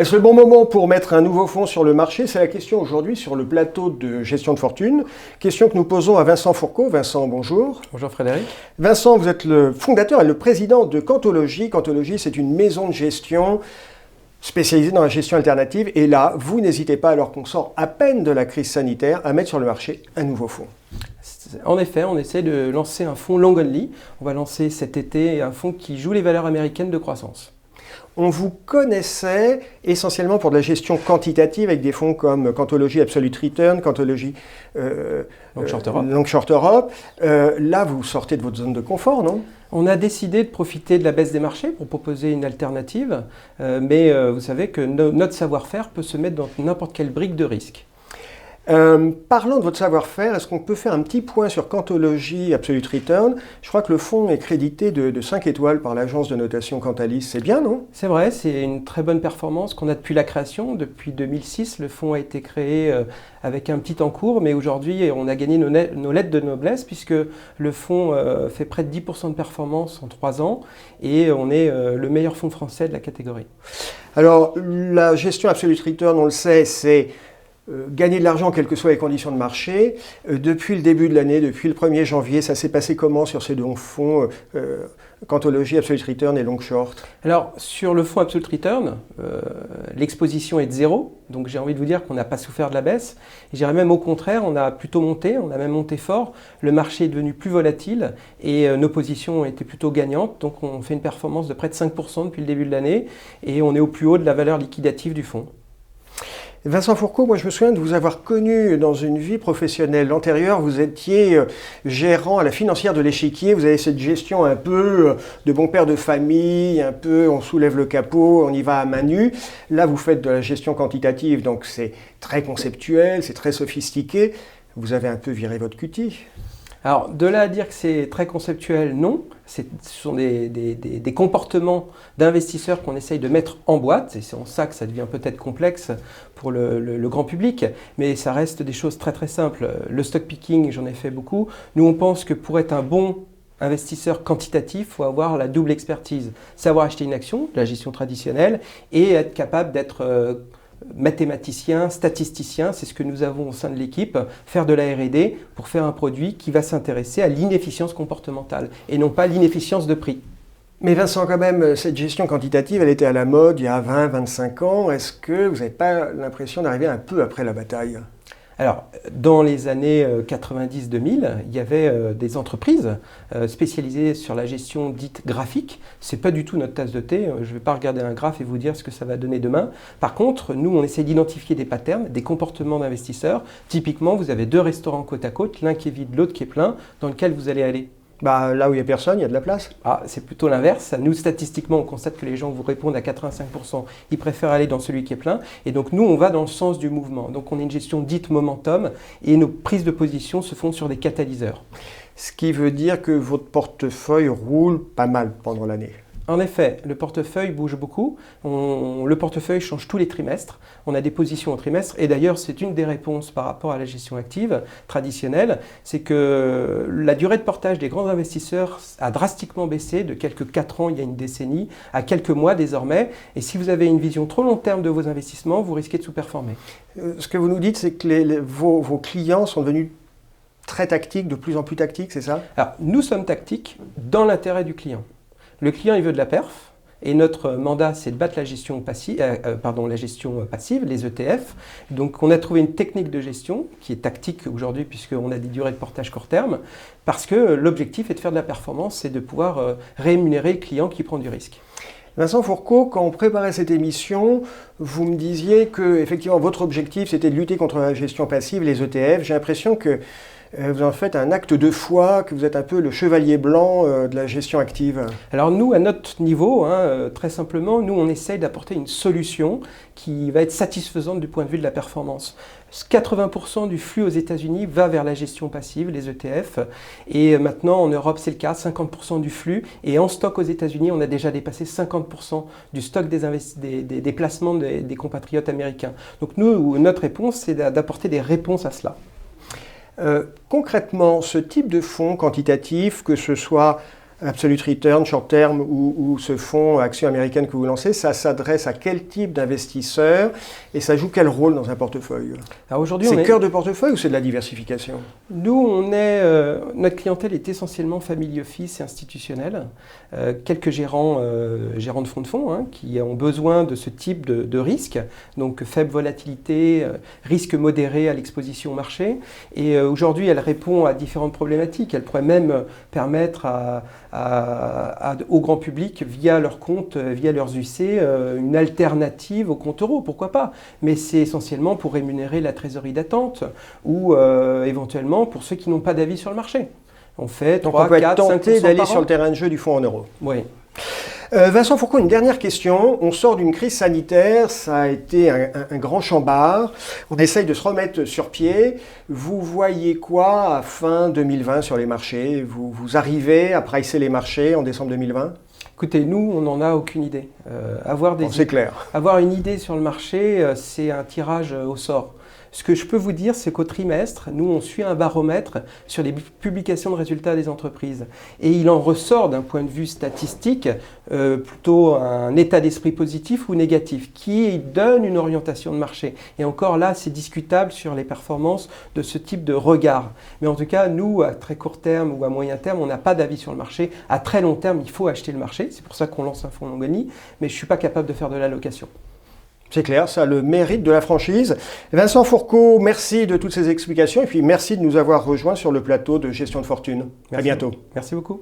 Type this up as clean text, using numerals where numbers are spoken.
Est-ce le bon moment pour mettre un nouveau fonds sur le marché? C'est la question aujourd'hui sur le plateau de gestion de fortune. Question que nous posons à Vincent Fourcault. Vincent, bonjour. Bonjour Frédéric. Vincent, vous êtes le fondateur et le président de Quantology. Quantology, c'est une maison de gestion spécialisée dans la gestion alternative. Et là, vous n'hésitez pas, alors qu'on sort à peine de la crise sanitaire, à mettre sur le marché un nouveau fonds. En effet, on essaie de lancer un fonds long only. On va lancer cet été un fonds qui joue les valeurs américaines de croissance. On vous connaissait essentiellement pour de la gestion quantitative avec des fonds comme Quantology Absolute Return, Quantology Long Short Europe. Là, vous sortez de votre zone de confort, non? On a décidé de profiter de la baisse des marchés pour proposer une alternative, mais vous savez que notre savoir-faire peut se mettre dans n'importe quelle brique de risque. Parlant de votre savoir-faire, est-ce qu'on peut faire un petit point sur Quantology Absolute Return? Je crois que le fonds est crédité de 5 étoiles par l'agence de notation Cantalis. C'est bien, non? C'est vrai, c'est une très bonne performance qu'on a depuis la création. Depuis 2006, le fonds a été créé avec un petit encours, mais aujourd'hui, on a gagné nos lettres de noblesse puisque le fonds fait près de 10% de performance en 3 ans et on est le meilleur fonds français de la catégorie. Alors, la gestion Absolute Return, on le sait, c'est gagner de l'argent quelles que soient les conditions de marché. Depuis le début de l'année, depuis le 1er janvier, ça s'est passé comment sur ces deux fonds Quantology Absolute Return et Long Short? Alors sur le fonds Absolute Return, l'exposition est de 0, donc j'ai envie de vous dire qu'on n'a pas souffert de la baisse. Je dirais même au contraire, on a plutôt monté, on a même monté fort. Le marché est devenu plus volatile et nos positions ont été plutôt gagnantes, donc on fait une performance de près de 5% depuis le début de l'année et on est au plus haut de la valeur liquidative du fonds. Vincent Fourcault, moi je me souviens de vous avoir connu dans une vie professionnelle antérieure. Vous étiez gérant à la financière de l'Échiquier. Vous avez cette gestion un peu de bon père de famille, un peu on soulève le capot, on y va à main nue. Là, vous faites de la gestion quantitative, donc c'est très conceptuel, c'est très sophistiqué. Vous avez un peu viré votre cutie. Alors, de là à dire que c'est très conceptuel, non. Ce sont des comportements d'investisseurs qu'on essaye de mettre en boîte. Et c'est en ça que ça devient peut-être complexe pour le grand public. Mais ça reste des choses très très simples. Le stock picking, j'en ai fait beaucoup. Nous, on pense que pour être un bon investisseur quantitatif, il faut avoir la double expertise. Savoir acheter une action, la gestion traditionnelle, et être capable d'être mathématicien, statisticien, c'est ce que nous avons au sein de l'équipe, faire de la R&D pour faire un produit qui va s'intéresser à l'inefficience comportementale et non pas l'inefficience de prix. Mais Vincent, quand même, cette gestion quantitative, elle était à la mode il y a 20-25 ans. Est-ce que vous n'avez pas l'impression d'arriver un peu après la bataille? Alors, dans les années 90-2000, il y avait des entreprises spécialisées sur la gestion dite graphique. Ce n'est pas du tout notre tasse de thé. Je ne vais pas regarder un graphe et vous dire ce que ça va donner demain. Par contre, nous, on essaie d'identifier des patterns, des comportements d'investisseurs. Typiquement, vous avez 2 restaurants côte à côte, l'un qui est vide, l'autre qui est plein, dans lequel vous allez aller. Là où il n'y a personne, il y a de la place. C'est plutôt l'inverse. Nous, statistiquement, on constate que les gens vous répondent à 85%. Ils préfèrent aller dans celui qui est plein. Et donc, nous, on va dans le sens du mouvement. Donc, on est une gestion dite momentum et nos prises de position se font sur des catalyseurs. Ce qui veut dire que votre portefeuille roule pas mal pendant l'année. En effet, le portefeuille bouge beaucoup. Le portefeuille change tous les trimestres. On a des positions au trimestre. Et d'ailleurs, c'est une des réponses par rapport à la gestion active traditionnelle. C'est que la durée de portage des grands investisseurs a drastiquement baissé de quelques 4 ans il y a une décennie à quelques mois désormais. Et si vous avez une vision trop long terme de vos investissements, vous risquez de sous-performer. Ce que vous nous dites, c'est que vos clients sont devenus très tactiques, de plus en plus tactiques, c'est ça? Alors, nous sommes tactiques dans l'intérêt du client. Le client, il veut de la perf, et notre mandat, c'est de battre la gestion passive, les ETF. Donc, on a trouvé une technique de gestion qui est tactique aujourd'hui, puisqu'on a des durées de portage court terme, parce que l'objectif est de faire de la performance, c'est de pouvoir rémunérer le client qui prend du risque. Vincent Fourcault, quand on préparait cette émission, vous me disiez que effectivement votre objectif, c'était de lutter contre la gestion passive, les ETF. J'ai l'impression que vous en faites un acte de foi, que vous êtes un peu le chevalier blanc de la gestion active. Alors nous, à notre niveau, très simplement, nous on essaye d'apporter une solution qui va être satisfaisante du point de vue de la performance. 80% du flux aux États-Unis va vers la gestion passive, les ETF, et maintenant en Europe c'est le cas, 50% du flux, et en stock aux États-Unis on a déjà dépassé 50% du stock des placements des compatriotes américains. Donc nous, notre réponse, c'est d'apporter des réponses à cela. Concrètement, ce type de fonds quantitatif, que ce soit Absolute Return, short term ou ce fonds action américaine que vous lancez, ça s'adresse à quel type d'investisseurs et ça joue quel rôle dans un portefeuille? Alors aujourd'hui, c'est cœur de portefeuille ou c'est de la diversification? Nous, notre clientèle est essentiellement family office et institutionnelle. Quelques gérants de fonds hein, qui ont besoin de ce type de risque, donc faible volatilité, risque modéré à l'exposition au marché. Et aujourd'hui, elle répond à différentes problématiques. Elle pourrait même permettre au grand public, via leurs comptes, via leurs UC, une alternative au compte euro, pourquoi pas. Mais c'est essentiellement pour rémunérer la trésorerie d'attente ou éventuellement pour ceux qui n'ont pas d'avis sur le marché. On fait 3, 4, 5% tenter d'aller sur le terrain de jeu du fonds en euros. Oui. Vincent Fourcault, une dernière question. On sort d'une crise sanitaire, ça a été un grand chambard. On essaye de se remettre sur pied. Vous voyez quoi à fin 2020 sur les marchés? Vous arrivez à pricer les marchés en décembre 2020? Écoutez, nous, on n'en a aucune idée. C'est clair. Avoir une idée sur le marché, c'est un tirage au sort. Ce que je peux vous dire, c'est qu'au trimestre, nous, on suit un baromètre sur les publications de résultats des entreprises. Et il en ressort d'un point de vue statistique plutôt un état d'esprit positif ou négatif qui donne une orientation de marché. Et encore là, c'est discutable sur les performances de ce type de regard. Mais en tout cas, nous, à très court terme ou à moyen terme, on n'a pas d'avis sur le marché. À très long terme, il faut acheter le marché. C'est pour ça qu'on lance un fonds Longoni. Mais je ne suis pas capable de faire de l'allocation. C'est clair, ça a le mérite de la franchise. Vincent Fourcault, merci de toutes ces explications et puis merci de nous avoir rejoints sur le plateau de Gestion de Fortune. À bientôt. Merci beaucoup.